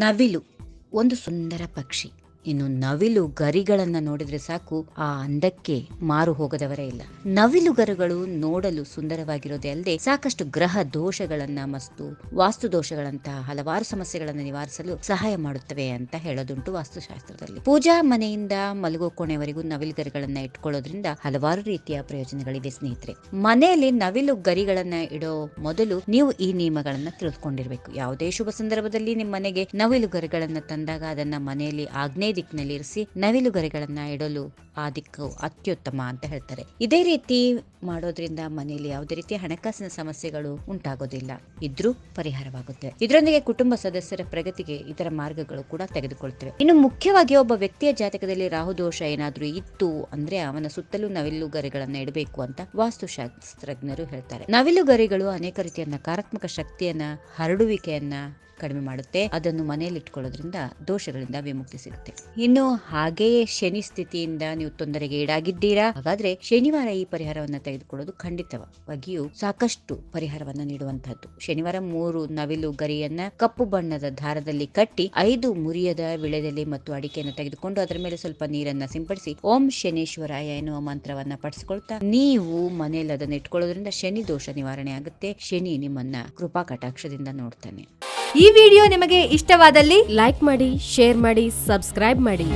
ನವಿಲು ಒಂದು ಸುಂದರ ಪಕ್ಷಿ. ಇನ್ನು ನವಿಲು ಗರಿಗಳನ್ನ ನೋಡಿದ್ರೆ ಸಾಕು, ಆ ಅಂದಕ್ಕೆ ಮಾರು ಹೋಗದವರೇ ಇಲ್ಲ. ನವಿಲು ಗರಿಗಳು ನೋಡಲು ಸುಂದರವಾಗಿರೋದೇ ಅಲ್ಲದೆ ಸಾಕಷ್ಟು ಗ್ರಹ ದೋಷಗಳನ್ನ ಮತ್ತು ವಾಸ್ತು ದೋಷಗಳಂತಹ ಹಲವಾರು ಸಮಸ್ಯೆಗಳನ್ನು ನಿವಾರಿಸಲು ಸಹಾಯ ಮಾಡುತ್ತವೆ ಅಂತ ಹೇಳೋದುಂಟು ವಾಸ್ತುಶಾಸ್ತ್ರದಲ್ಲಿ. ಪೂಜಾ ಮನೆಯಿಂದ ಮಲಗೋ ಕೋಣೆವರೆಗೂ ನವಿಲು ಗರಿಗಳನ್ನ ಇಟ್ಕೊಳ್ಳೋದ್ರಿಂದ ಹಲವಾರು ರೀತಿಯ ಪ್ರಯೋಜನಗಳಿವೆ ಸ್ನೇಹಿತರೆ. ಮನೆಯಲ್ಲಿ ನವಿಲು ಗರಿಗಳನ್ನ ಇಡೋ ಮೊದಲು ನೀವು ಈ ನಿಯಮಗಳನ್ನ ತಿಳಿದುಕೊಂಡಿರ್ಬೇಕು. ಯಾವುದೇ ಶುಭ ಸಂದರ್ಭದಲ್ಲಿ ನಿಮ್ಮ ಮನೆಗೆ ನವಿಲು ಗರಿಗಳನ್ನ ತಂದಾಗ ಅದನ್ನ ಮನೆಯಲ್ಲಿ ಆಗ್ನೇಯ ದಿಕ್ಕಿನಲ್ಲಿ ಇರಿಸಿ ನವಿಲು ಗರಿಗಳನ್ನ ಇಡಲು ಆ ದಿಕ್ಕು ಅತ್ಯುತ್ತಮ ಅಂತ ಹೇಳ್ತಾರೆ. ಇದೇ ರೀತಿ ಮಾಡೋದ್ರಿಂದ ಮನೆಯಲ್ಲಿ ಯಾವುದೇ ರೀತಿಯ ಹಣಕಾಸಿನ ಸಮಸ್ಯೆಗಳು ಉಂಟಾಗೋದಿಲ್ಲ, ಇದ್ರೂ ಪರಿಹಾರವಾಗುತ್ತೆ. ಇದರೊಂದಿಗೆ ಕುಟುಂಬ ಸದಸ್ಯರ ಪ್ರಗತಿಗೆ ಇತರ ಮಾರ್ಗಗಳು ಕೂಡ ತೆಗೆದುಕೊಳ್ತವೆ. ಇನ್ನು ಮುಖ್ಯವಾಗಿ ಒಬ್ಬ ವ್ಯಕ್ತಿಯ ಜಾತಕದಲ್ಲಿ ರಾಹುದೋಷ ಏನಾದ್ರೂ ಇತ್ತು ಅಂದ್ರೆ ಅವನ ಸುತ್ತಲೂ ನವಿಲು ಗರಿಗಳನ್ನ ಇಡಬೇಕು ಅಂತ ವಾಸ್ತುಶಾಸ್ತ್ರಜ್ಞರು ಹೇಳ್ತಾರೆ. ನವಿಲು ಗರಿಗಳು ಅನೇಕ ರೀತಿಯ ನಕಾರಾತ್ಮಕ ಶಕ್ತಿಯನ್ನ, ಹರಡುವಿಕೆಯನ್ನ ಕಡಿಮೆ ಮಾಡುತ್ತೆ. ಅದನ್ನು ಮನೆಯಲ್ಲಿ ಇಟ್ಕೊಳ್ಳೋದ್ರಿಂದ ದೋಷಗಳಿಂದ ವಿಮುಕ್ತಿ ಸಿಗುತ್ತೆ. ಇನ್ನು ಹಾಗೆಯೇ ಶನಿ ಸ್ಥಿತಿಯಿಂದ ನೀವು ತೊಂದರೆಗೆ ಈಡಾಗಿದ್ದೀರಾ, ಹಾಗಾದ್ರೆ ಶನಿವಾರ ಈ ಪರಿಹಾರವನ್ನ ತೆಗೆದುಕೊಳ್ಳೋದು ಖಂಡಿತವಾಗಿಯೂ ಸಾಕಷ್ಟು ಪರಿಹಾರವನ್ನ ನೀಡುವಂತಹದ್ದು. ಶನಿವಾರ 3 ನವಿಲು ಗರಿಯನ್ನ ಕಪ್ಪು ಬಣ್ಣದ ದಾರದಲ್ಲಿ ಕಟ್ಟಿ 5 ಮುರಿಯದ ವಿಳೆದೆಲೆ ಮತ್ತು ಅಡಿಕೆಯನ್ನು ತೆಗೆದುಕೊಂಡು ಅದರ ಮೇಲೆ ಸ್ವಲ್ಪ ನೀರನ್ನ ಸಿಂಪಡಿಸಿ ಓಂ ಶನೇಶ್ವರಾಯ ಎನ್ನುವ ಮಂತ್ರವನ್ನ ಪಠಿಸಿಕೊಳ್ತಾ ನೀವು ಮನೆಯಲ್ಲಿ ಅದನ್ನು ಇಟ್ಕೊಳ್ಳೋದ್ರಿಂದ ಶನಿ ದೋಷ ನಿವಾರಣೆ ಆಗುತ್ತೆ. ಶನಿ ನಿಮ್ಮನ್ನ ಕೃಪಾ ಕಟಾಕ್ಷದಿಂದ ನೋಡ್ತಾನೆ. ಈ ವಿಡಿಯೋ ನಿಮಗೆ ಇಷ್ಟವಾದಲ್ಲಿ ಲೈಕ್ ಮಾಡಿ, ಶೇರ್ ಮಾಡಿ, ಸಬ್ಸ್ಕ್ರೈಬ್ ಮಾಡಿ.